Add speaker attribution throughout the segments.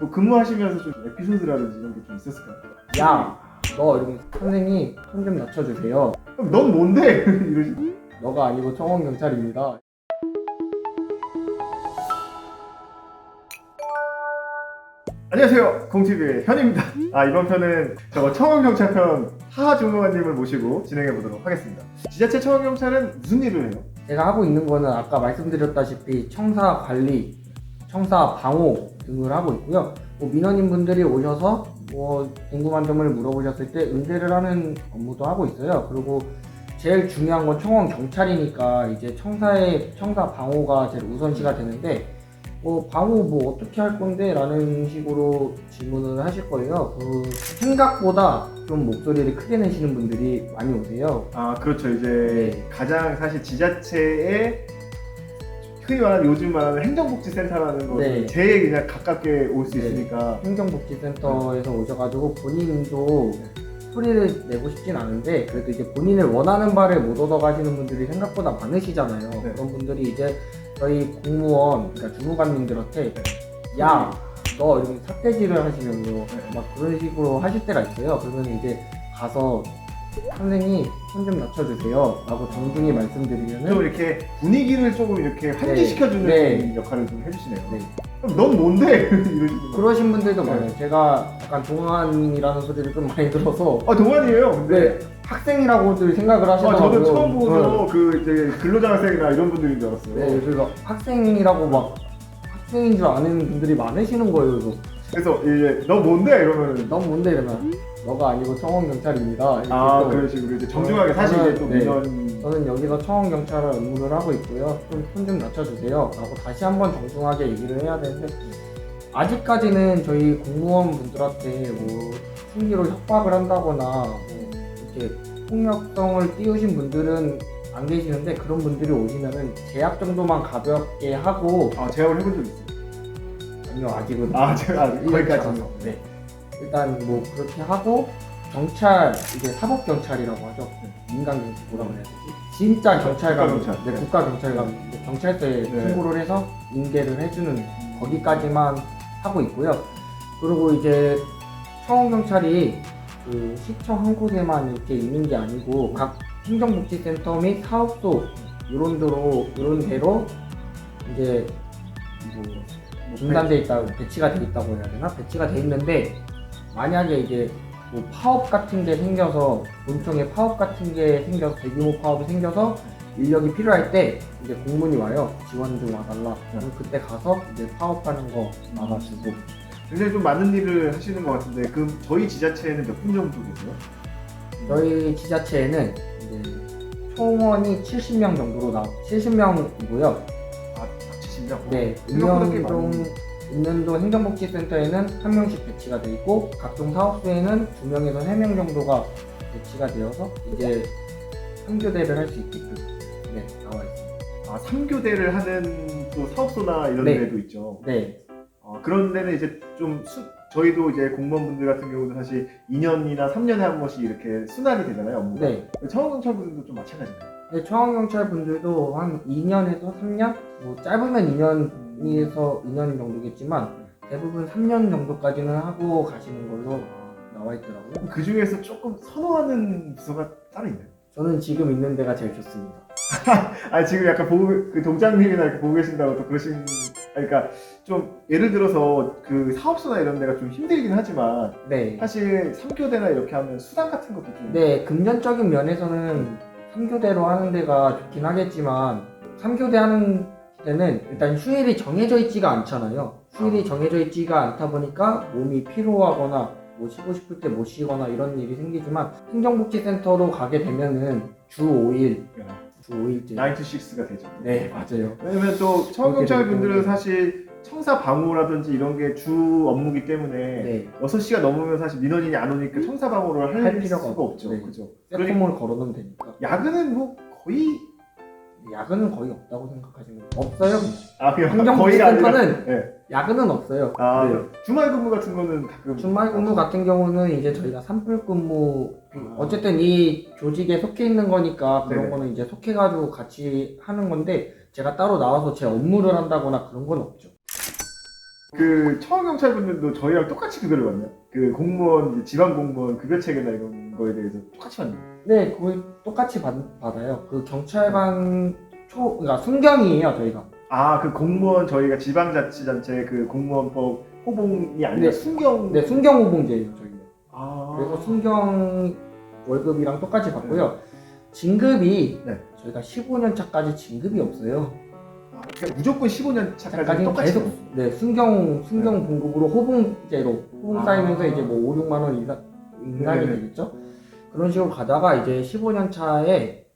Speaker 1: 뭐 근무하시면서 좀 에피소드라든지 이런 게 좀 있었을까요?
Speaker 2: 야, 너 이러면 선생님 손 좀 낮춰주세요.
Speaker 1: 그럼 넌 뭔데? 이러시.
Speaker 2: 너가 아니고 청원경찰입니다.
Speaker 1: 안녕하세요, 공TV의 현입니다. 이번 편은 저거 청원경찰편 하하종무관님을 모시고 진행해 보도록 하겠습니다. 지자체 청원경찰은 무슨 일을 해요?
Speaker 2: 제가 하고 있는 거는 아까 말씀드렸다시피 청사 관리, 청사 방호 등을 하고 있고요. 민원인분들이 오셔서 궁금한 점을 물어보셨을 때 응대를 하는 업무도 하고 있어요. 그리고 제일 중요한 건 청원 경찰이니까 이제 청사 방호가 제일 우선시가 되는데 방호 어떻게 할 건데? 라는 식으로 질문을 하실 거예요. 생각보다 좀 목소리를 크게 내시는 분들이 많이 오세요.
Speaker 1: 그렇죠. 이제 가장 사실 지자체에 흔히 말하는 요즘 말하는 행정복지센터라는 것은
Speaker 2: 네.
Speaker 1: 제일 그냥 가깝게 올 수
Speaker 2: 네.
Speaker 1: 있으니까.
Speaker 2: 행정복지센터에서 오셔가지고 본인도 소리를 내고 싶진 않은데 그래도 이제 본인을 원하는 바를 못 얻어가시는 분들이 생각보다 많으시잖아요.
Speaker 1: 네.
Speaker 2: 그런 분들이 이제 저희 공무원, 그러니까 주무관님들한테 야, 너 이렇게 삿대질을 하시면서 막 그런 식으로 하실 때가 있어요. 그러면 이제 가서 선생님 손 좀 낮춰주세요 라고 정중히
Speaker 1: 좀
Speaker 2: 말씀드리면은
Speaker 1: 이렇게 분위기를 조금 이렇게 환기시켜주는
Speaker 2: 네.
Speaker 1: 역할을 좀 해주시네요.
Speaker 2: 네.
Speaker 1: 그럼 넌 뭔데? 이러시는 거.
Speaker 2: 그러신 분들도
Speaker 1: 네.
Speaker 2: 많아요. 제가 약간 동안이라는 소리를 좀 많이 들어서
Speaker 1: 동안이에요. 근데
Speaker 2: 학생이라고들 생각을 하시더라고요.
Speaker 1: 저도 처음 보서 그 이제 근로장학생이나 이런 분들인 줄 알았어요.
Speaker 2: 네, 그래서 학생이라고 막 학생인 줄 아는 분들이 많으시는 거예요.
Speaker 1: 그래서 이제 너 뭔데? 이러면
Speaker 2: 너무 뭔데 이러면 너가 아니고 청원경찰입니다.
Speaker 1: 그런 식으로 이제 정중하게 사실 이제 또
Speaker 2: 네.
Speaker 1: 민원
Speaker 2: 저는 여기서 청원경찰을 업무를 하고 있고요. 좀 손 좀 낮춰주세요 라고 다시 한번 정중하게 얘기를 해야 되는데 아직까지는 저희 공무원분들한테 흉기로 협박을 한다거나 이렇게 폭력성을 띄우신 분들은 안 계시는데 그런 분들이 오시면은 제약 정도만 가볍게 하고
Speaker 1: 제약을 해본 적 있어요.
Speaker 2: 아니요 아직은
Speaker 1: 제가 거기까지는.
Speaker 2: 네. 일단 그렇게 하고 경찰 이제 사법경찰이라고 하죠. 민간경찰 뭐라고 해야 되지? 진짜 경찰관,
Speaker 1: 국가경찰. 네.
Speaker 2: 국가경찰관 경찰서에
Speaker 1: 네.
Speaker 2: 신고를 해서 인계를 해주는 거기까지만 하고 있고요. 그리고 이제 청원경찰이 그 시청 한 곳에만 이렇게 있는 게 아니고 각 행정복지센터 및 사업소 이런 데로 이제 분산돼 있다, 배치가 돼 있다고 해야 되나? 배치가 돼 있는데 만약에 이제 파업 같은 게 생겨서 본청에 파업 같은 게 생겨서 대규모 파업이 생겨서 인력이 필요할 때 이제 공문이 와요. 지원 좀 와달라. 그럼 그때 가서 이제 파업하는 거 막아주고.
Speaker 1: 굉장히 좀 많은 일을 하시는 것 같은데 그럼 저희 지자체에는 몇 분 정도 계세요?
Speaker 2: 저희 지자체에는 이제 총원이 70명 정도로 70명이고요.
Speaker 1: 70명?
Speaker 2: 네,
Speaker 1: 생각보다 꽤 많은.
Speaker 2: 운년도 행정복지센터에는 한 명씩 배치가 돼 있고 각종 사업소에는 2명에서 3명 정도가 배치가 되어서 이제 3교대를 할 수 있게끔 나와 있습니다.
Speaker 1: 3교대를 하는 또 사업소나 이런
Speaker 2: 네.
Speaker 1: 데도 있죠.
Speaker 2: 네,
Speaker 1: 그런 데는 이제 좀 저희도 이제 공무원분들 같은 경우는 사실 2년이나 3년에 한 번씩 이렇게 순환이 되잖아요, 업무가.
Speaker 2: 네.
Speaker 1: 청원경찰분들도 좀 마찬가지인가요?
Speaker 2: 네, 청원경찰 분들도 한 2년에서 3년? 짧으면 2년에서 2년 정도겠지만 대부분 3년 정도까지는 하고 가시는 걸로 나와 있더라고요.
Speaker 1: 그 중에서 조금 선호하는 부서가 따로 있나요?
Speaker 2: 저는 지금 있는 데가 제일 좋습니다.
Speaker 1: 지금 약간 그 동장님이나 이렇게 보고 계신다고 또 그러니까 좀 예를 들어서 그 사업소나 이런 데가 좀 힘들긴 하지만
Speaker 2: 네.
Speaker 1: 사실 3교대나 이렇게 하면 수당 같은 것도 좀.
Speaker 2: 네, 금전적인 면에서는 3교대로 하는 데가 좋긴 하겠지만 3교대 하는 데는 일단 휴일이 정해져 있지가 않잖아요. 휴일이 정해져 있지가 않다 보니까 몸이 피로하거나 쉬고 싶을 때 못 쉬거나 이런 일이 생기지만 행정복지센터로 가게 되면은 주 5일, 주 5일째
Speaker 1: 9 to 6가 되죠.
Speaker 2: 네, 맞아요.
Speaker 1: 왜냐면 또 청원경찰분들은 사실 청사 방호라든지 이런 게 주 업무기 때문에
Speaker 2: 네,
Speaker 1: 6시가 넘으면 사실 민원인이 안 오니까 청사 방호를 할
Speaker 2: 필요가
Speaker 1: 수가 없죠.
Speaker 2: 네.
Speaker 1: 그죠?
Speaker 2: 세콤을 걸어놓으면 되니까.
Speaker 1: 야근은 뭐 거의
Speaker 2: 야근은 거의 없다고 생각하시면 없어요.
Speaker 1: 그냥 거의가 아니라.
Speaker 2: 행정복지센터는
Speaker 1: 네.
Speaker 2: 야근은 없어요. 네.
Speaker 1: 주말 근무 같은 거는 가끔.
Speaker 2: 주말 근무 같은 경우는 이제 저희가 산불 근무 어쨌든 이 조직에 속해 있는 거니까 그런
Speaker 1: 네네.
Speaker 2: 거는 이제 속해가지고 같이 하는 건데 제가 따로 나와서 제 업무를 한다거나 그런 건 없죠.
Speaker 1: 그 청원 경찰분들도 저희랑 똑같이 급여를 받나요? 그 공무원 이제 지방 공무원 급여 체계나 이런 거에 대해서 똑같이 받나요?
Speaker 2: 네, 거의 똑같이 받아요. 그 경찰관 그러니까 순경이에요, 저희가.
Speaker 1: 아, 그 공무원 저희가 지방자치단체 그 공무원법 호봉이 아니라
Speaker 2: 네.
Speaker 1: 순경.
Speaker 2: 네, 순경 호봉제예요, 저희는.
Speaker 1: 아.
Speaker 2: 그래서 순경 월급이랑 똑같이 받고요. 진급이
Speaker 1: 네.
Speaker 2: 저희가 15년 차까지 진급이 없어요.
Speaker 1: 아, 그러니까 무조건 15년 차까지
Speaker 2: 차까지
Speaker 1: 똑같이.
Speaker 2: 계속 네, 순경 봉급으로 호봉제로 호봉 쌓이면서 이제 뭐 5, 6만 원 이상 인상이
Speaker 1: 네네.
Speaker 2: 되겠죠. 그런 식으로 가다가 이제 15년 차에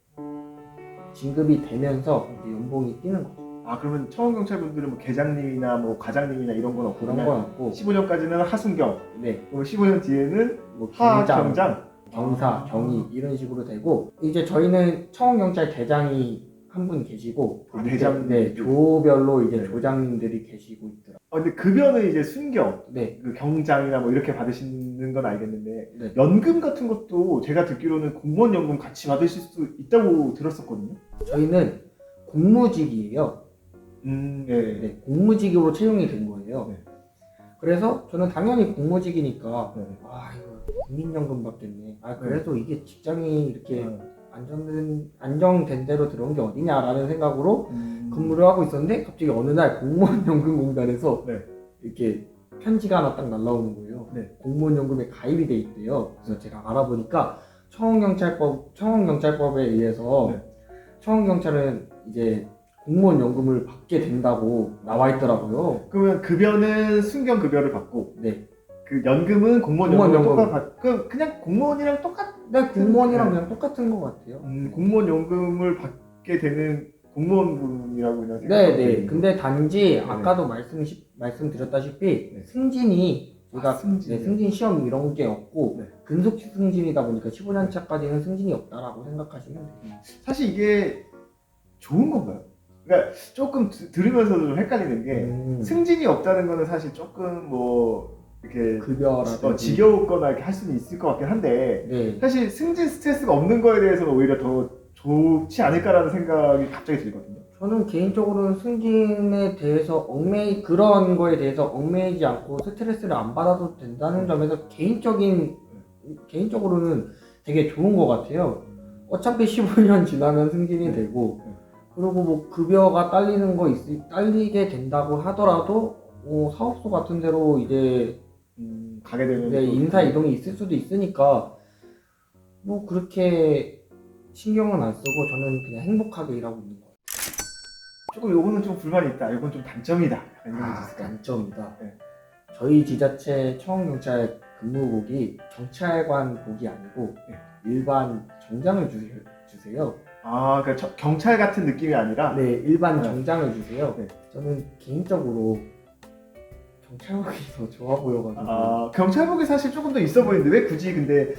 Speaker 2: 진급이 되면서 이제 연봉이 뛰는 거죠.
Speaker 1: 아, 그러면 청원 경찰분들은 뭐 계장님이나 뭐 과장님이나 이런 건 없고
Speaker 2: 그런
Speaker 1: 그냥
Speaker 2: 건 없고
Speaker 1: 15년까지는 하순경,
Speaker 2: 네,
Speaker 1: 그리고 15년 뒤에는
Speaker 2: 뭐 경장,
Speaker 1: 하경장.
Speaker 2: 경사, 경위 이런 식으로 되고 이제 저희는 청원경찰 대장이 한 분 계시고
Speaker 1: 아, 대장.
Speaker 2: 네, 조별로 이제
Speaker 1: 네.
Speaker 2: 조장님들이 계시고 있더라고요.
Speaker 1: 근데 급여는 이제 순경,
Speaker 2: 네,
Speaker 1: 그 경장이나 뭐 이렇게 받으시는 건 알겠는데
Speaker 2: 네.
Speaker 1: 연금 같은 것도 제가 듣기로는 공무원 연금 같이 받으실 수 있다고 들었었거든요.
Speaker 2: 저희는 공무직이에요.
Speaker 1: 네.
Speaker 2: 네, 공무직으로 채용이 된 거예요.
Speaker 1: 네.
Speaker 2: 그래서 저는 당연히 공무직이니까
Speaker 1: 네.
Speaker 2: 아 이거 국민연금 받겠네. 아 그래도 이게 직장이 이렇게 안정된 대로 들어온 게 어디냐라는 생각으로 근무를 하고 있었는데 갑자기 어느 날 공무원연금공단에서
Speaker 1: 네.
Speaker 2: 이렇게 편지가 하나 딱 날라오는 거예요.
Speaker 1: 네.
Speaker 2: 공무원연금에 가입이 돼 있대요. 그래서 제가 알아보니까 청원경찰법에 의해서
Speaker 1: 네.
Speaker 2: 청원경찰은 이제 공무원연금을 받게 된다고 나와 있더라고요.
Speaker 1: 그러면 급여는 순경 급여를 받고
Speaker 2: 네.
Speaker 1: 그 연금은 공무원 연금
Speaker 2: 공무원
Speaker 1: 똑같 받고 그냥 공무원이랑 똑같.
Speaker 2: 네, 공무원이랑
Speaker 1: 네.
Speaker 2: 그냥 똑같은 것 같아요.
Speaker 1: 공무원 연금을 받게 되는 공무원분이라고 그냥
Speaker 2: 네,
Speaker 1: 생각하면
Speaker 2: 네.
Speaker 1: 되는
Speaker 2: 근데 단지 아까도 말씀드렸다시피
Speaker 1: 네.
Speaker 2: 승진이 저희가
Speaker 1: 승진.
Speaker 2: 네, 승진 시험 이런 게 없고
Speaker 1: 네.
Speaker 2: 근속 승진이다 보니까 15년 차까지는 승진이 없다라고 생각하시면 돼요.
Speaker 1: 사실 이게 좋은 건가요? 그러니까 조금 들으면서도 좀 헷갈리는 게 승진이 없다는 거는 사실 조금 뭐 이렇게
Speaker 2: 급여라든지
Speaker 1: 지겨웠거나 이렇게 할 수는 있을 것 같긴 한데
Speaker 2: 네.
Speaker 1: 사실 승진 스트레스가 없는 거에 대해서는 오히려 더 좋지 않을까라는 생각이 갑자기 들거든요.
Speaker 2: 저는 개인적으로는 승진에 대해서 그런 거에 대해서 얽매이지 않고 스트레스를 안 받아도 된다는 점에서 개인적으로는 되게 좋은 것 같아요. 어차피 15년 지나면 승진이 되고 그리고 뭐 급여가 딸리게 된다고 하더라도 사업소 같은 데로 이제
Speaker 1: 가게 되면
Speaker 2: 네, 인사 이동이 있을 수도 있으니까 뭐 그렇게 신경은 안 쓰고 저는 그냥 행복하게 일하고 있는 거예요.
Speaker 1: 조금 요거는 좀 불만이 있다, 요건 좀 단점이다 이런 게 있을까요?
Speaker 2: 단점이다.
Speaker 1: 네.
Speaker 2: 저희 지자체 청원경찰 근무복이 경찰관복이 아니고
Speaker 1: 네.
Speaker 2: 일반 정장을 주세요.
Speaker 1: 아, 그러니까 경찰 같은 느낌이 아니라.
Speaker 2: 네, 일반
Speaker 1: 네.
Speaker 2: 정장을 주세요.
Speaker 1: 네.
Speaker 2: 저는 개인적으로 경찰복이 더 좋아 보여가지고.
Speaker 1: 아, 경찰복이 사실 조금 더 있어 보이는데 왜 굳이 근데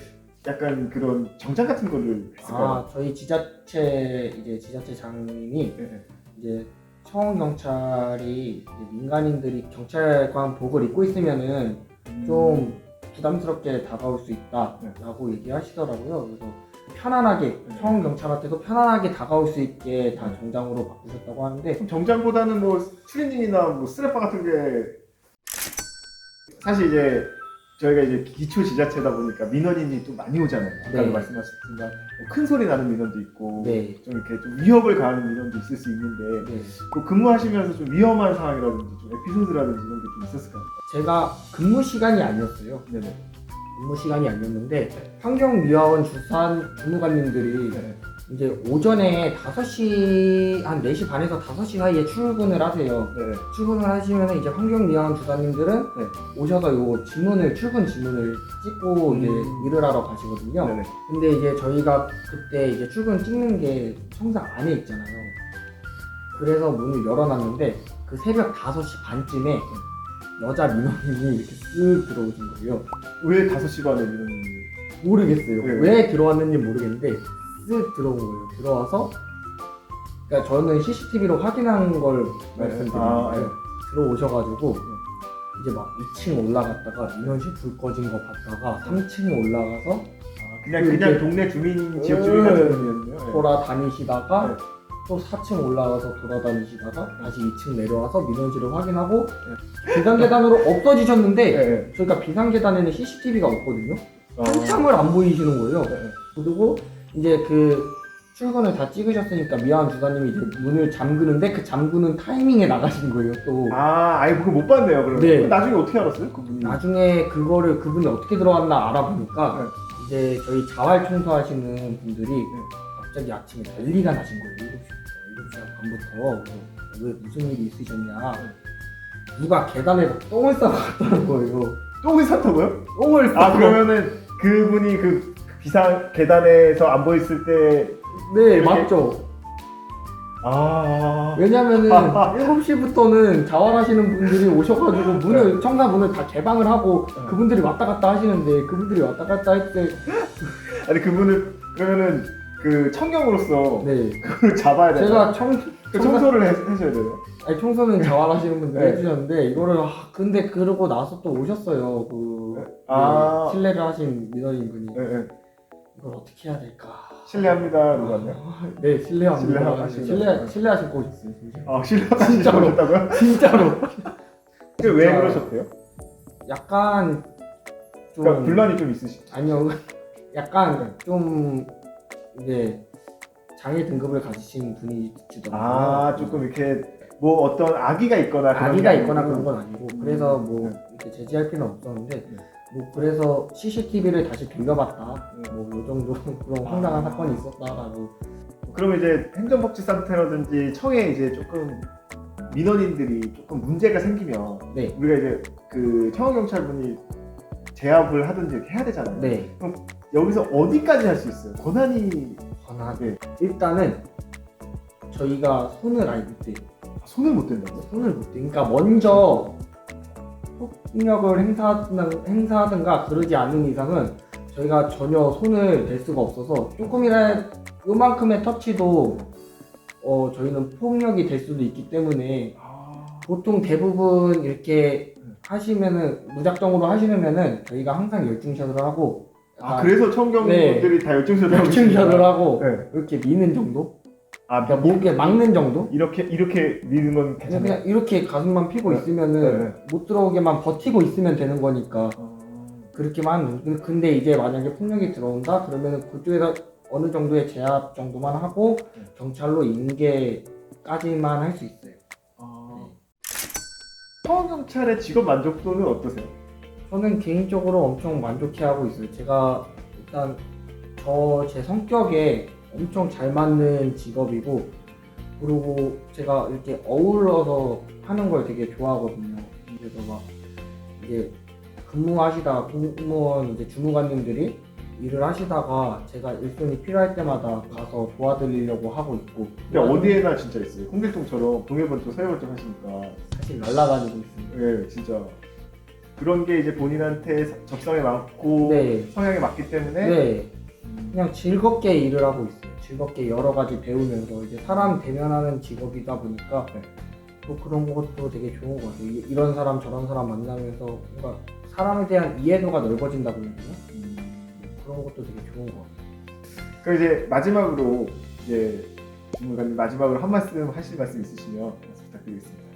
Speaker 1: 약간 그런 정장 같은 거를 했을까요?
Speaker 2: 저희 지자체장님이
Speaker 1: 네.
Speaker 2: 이제 청원경찰이 이제 민간인들이 경찰관복을 입고 있으면은 좀 부담스럽게 다가올 수 있다라고 얘기하시더라고요. 그래서 편안하게 청원경찰한테도 편안하게 다가올 수 있게 다 정장으로 바꾸셨다고 하는데
Speaker 1: 그럼 정장보다는 뭐 추리닝이나 뭐 스트랩바 같은 게 사실 이제 저희가 이제 기초 지자체다 보니까 민원인이 또 많이 오잖아요. 아까도
Speaker 2: 네.
Speaker 1: 말씀하셨지만 뭐큰 소리 나는 민원도 있고
Speaker 2: 네.
Speaker 1: 좀 이렇게 좀 위협을 가하는 민원도 있을 수 있는데
Speaker 2: 네.
Speaker 1: 또 근무하시면서 좀 위험한 상황이라든지 좀 에피소드라든지 이런 게 좀 있었을까요?
Speaker 2: 제가 근무 시간이 아니었어요.
Speaker 1: 네네.
Speaker 2: 근무 시간이 아니었는데 환경미화원 주산 주무관님들이
Speaker 1: 네.
Speaker 2: 이제 오전에 5시 한 4시 반에서 5시 사이에 출근을 하세요.
Speaker 1: 네.
Speaker 2: 출근을 하시면 이제 환경미화원 주사님들은
Speaker 1: 네.
Speaker 2: 오셔서 요 출근 지문을 찍고 이제 일을 하러 가시거든요.
Speaker 1: 네네.
Speaker 2: 근데 이제 저희가 그때 이제 출근 찍는 게 청사 안에 있잖아요. 그래서 문을 열어놨는데 그 새벽 5시 반쯤에 여자 민원인이 이렇게 쓱 들어오신 거예요.
Speaker 1: 왜 5시 반에 민원인이?
Speaker 2: 모르겠어요.
Speaker 1: 네.
Speaker 2: 왜 들어왔는지 모르겠는데 쓱 들어온 거예요. 들어와서 그러니까 저는 CCTV로 확인한 걸 말씀드리는 거예요. 들어오셔가지고 이제 막 2층 올라갔다가 민원실 불 꺼진 거 봤다가 3층 올라가서
Speaker 1: 그냥
Speaker 2: 이렇게
Speaker 1: 동네 주민 지역 주민 같은 분이었네요. 네.
Speaker 2: 돌아다니시다가
Speaker 1: 네.
Speaker 2: 또 4층 올라가서 돌아다니시다가 다시 2층 내려와서 민원실을 확인하고 비상계단으로 없어지셨는데
Speaker 1: 네.
Speaker 2: 저희가 비상계단에는 CCTV가 없거든요.
Speaker 1: 어.
Speaker 2: 한참을 안 보이시는 거예요.
Speaker 1: 네.
Speaker 2: 그리고 이제 그 출근을 다 찍으셨으니까 미안 주사님이 이제 문을 잠그는데 그 잠그는 타이밍에 나가신 거예요. 또
Speaker 1: 아예 그거 못 봤네요. 그러면
Speaker 2: 네.
Speaker 1: 나중에 어떻게 알았어요? 그분이.
Speaker 2: 나중에 그거를 그분이 어떻게 들어갔나 알아보니까
Speaker 1: 네.
Speaker 2: 이제 저희 자활 청소하시는 분들이 갑자기 아침에 난리가 나신 거예요. 7시 반부터 왜 무슨 일이 있으셨냐. 누가 계단에서 똥을 싸갔다는 거예요.
Speaker 1: 똥을 쌌다고요?
Speaker 2: 똥을 싸.
Speaker 1: 아 그러면은 그분이 그 비상 계단에서 안 보였을 때.
Speaker 2: 네
Speaker 1: 이렇게-
Speaker 2: 맞죠.
Speaker 1: 아.
Speaker 2: 왜냐면은 7시부터는 자활하시는 분들이 오셔가지고 문을 청사 문을 다 개방을 하고 그분들이 왔다 갔다 하시는데 그분들이 왔다 갔다 할 때
Speaker 1: 아니 그분은 그러면은 그 청경으로서
Speaker 2: 네
Speaker 1: 그걸 잡아야 돼요.
Speaker 2: 제가
Speaker 1: 그 청소를 하셔야 돼요.
Speaker 2: 아니 청소는 자활하시는 분들
Speaker 1: 네.
Speaker 2: 해주셨는데 이거를 근데 그러고 나서 또 오셨어요 그
Speaker 1: 아.
Speaker 2: 신뢰를 하신 민원인 분이
Speaker 1: 네, 네.
Speaker 2: 이걸 어떻게 해야 될까.
Speaker 1: 실례합니다. 누가요?
Speaker 2: 네 신뢰합니다.
Speaker 1: 신뢰하시는
Speaker 2: 신뢰하시고 있어요 진짜.
Speaker 1: 아 실례하시다고요?
Speaker 2: 진짜로. 진짜로.
Speaker 1: 왜
Speaker 2: 진짜
Speaker 1: 그러셨대요?
Speaker 2: 약간 좀
Speaker 1: 그러니까 불만이 좀 있으시.
Speaker 2: 아니요 약간 좀 이제 장애 등급을 가지신 분이 주더라고요.
Speaker 1: 아 조금 이렇게 뭐 어떤 악의가 있거나 그런
Speaker 2: 악의가
Speaker 1: 게
Speaker 2: 있거나
Speaker 1: 아니고.
Speaker 2: 그런 건 아니고 그래서 뭐 이렇게 제지할 필요는 없었는데
Speaker 1: 네.
Speaker 2: 뭐 그래서 CCTV를 다시 돌려봤다 뭐 요 정도 그런 황당한
Speaker 1: 아.
Speaker 2: 사건이 있었다라고.
Speaker 1: 그러면 이제 행정복지센터라든지 청에 이제 조금 민원인들이 조금 문제가 생기면
Speaker 2: 네.
Speaker 1: 우리가 이제 그 청원경찰분이 제압을 하든지 이렇게 해야 되잖아요.
Speaker 2: 네.
Speaker 1: 여기서 어디까지 할 수 있어요? 권한이
Speaker 2: 권한.
Speaker 1: 네.
Speaker 2: 일단은 저희가 손을 아예 못 대요.
Speaker 1: 손을 못 댄다고요?
Speaker 2: 손을 못 대. 그러니까 먼저 폭력을 행사하든가 그러지 않는 이상은 저희가 전혀 손을 댈 수가 없어서 조금이라 요만큼의 터치도 저희는 폭력이 될 수도 있기 때문에
Speaker 1: 아,
Speaker 2: 보통 대부분 이렇게 하시면은 무작정으로 하시면은 저희가 항상 열중샷을 하고
Speaker 1: 그래서 청경분들이 다 열중샷을 하고
Speaker 2: 열중샷을
Speaker 1: 계시구나.
Speaker 2: 하고
Speaker 1: 네.
Speaker 2: 이렇게 미는 정도?
Speaker 1: 아
Speaker 2: 그러니까 목에 막는 정도?
Speaker 1: 이렇게 미는 건
Speaker 2: 그냥,
Speaker 1: 괜찮아요?
Speaker 2: 이렇게 가슴만 피고
Speaker 1: 네.
Speaker 2: 있으면은
Speaker 1: 네.
Speaker 2: 못 들어오게만 버티고 있으면 되는 거니까 그렇게만. 근데 이제 만약에 폭력이 들어온다 그러면은 그쪽에서 어느 정도의 제압 정도만 하고 경찰로 인계까지만 할 수 있어요.
Speaker 1: 청원경찰의 직업 만족도는 어떠세요?
Speaker 2: 저는 개인적으로 엄청 만족해하고 있어요. 제가 일단 제 성격에 엄청 잘 맞는 직업이고 그리고 제가 이렇게 어울러서 하는 걸 되게 좋아하거든요. 그래서 막 이제 근무하시다가 공무원 이제 주무관님들이 일을 하시다가 제가 일손이 필요할 때마다 가서 도와드리려고 하고 있고.
Speaker 1: 근데 어디에나 진짜 있어요. 홍길동처럼 동해번쩍 서해번쩍 하시니까
Speaker 2: 사실 날아다니고 있습니다.
Speaker 1: 네 진짜 그런 게 이제 본인한테 적성에 맞고
Speaker 2: 네.
Speaker 1: 성향에 맞기 때문에
Speaker 2: 네. 그냥 즐겁게 일을 하고 있어요. 즐겁게 여러 가지 배우면서 이제 사람 대면하는 직업이다 보니까 또 그런 것도 되게 좋은 것 같아요. 이런 사람 저런 사람 만나면서 뭔가 사람에 대한 이해도가 넓어진다고 해야 되나? 그런 것도 되게 좋은 것 같아요.
Speaker 1: 그럼 이제 마지막으로 이제 주무관님 마지막으로 한 말씀 하실 말씀 있으시면 말씀 부탁드리겠습니다.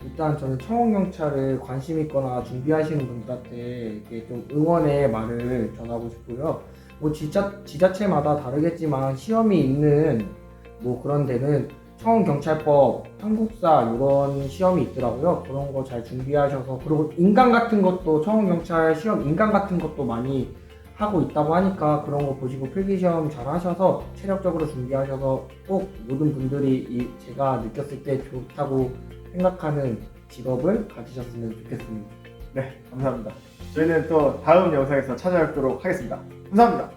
Speaker 2: 일단 저는 청원경찰을 관심 있거나 준비하시는 분들한테 이렇게 좀 응원의 말을 전하고 싶고요. 뭐 지자체마다 다르겠지만 시험이 있는 뭐 그런 데는 청원경찰법, 한국사 이런 시험이 있더라고요. 그런 거 잘 준비하셔서 그리고 인강 같은 것도 청원경찰 시험 인강 같은 것도 많이 하고 있다고 하니까 그런 거 보시고 필기시험 잘 하셔서 체력적으로 준비하셔서 꼭 모든 분들이 제가 느꼈을 때 좋다고 생각하는 직업을 가지셨으면 좋겠습니다.
Speaker 1: 네 감사합니다. 저희는 또 다음 영상에서 찾아뵙도록 하겠습니다. 감사합니다.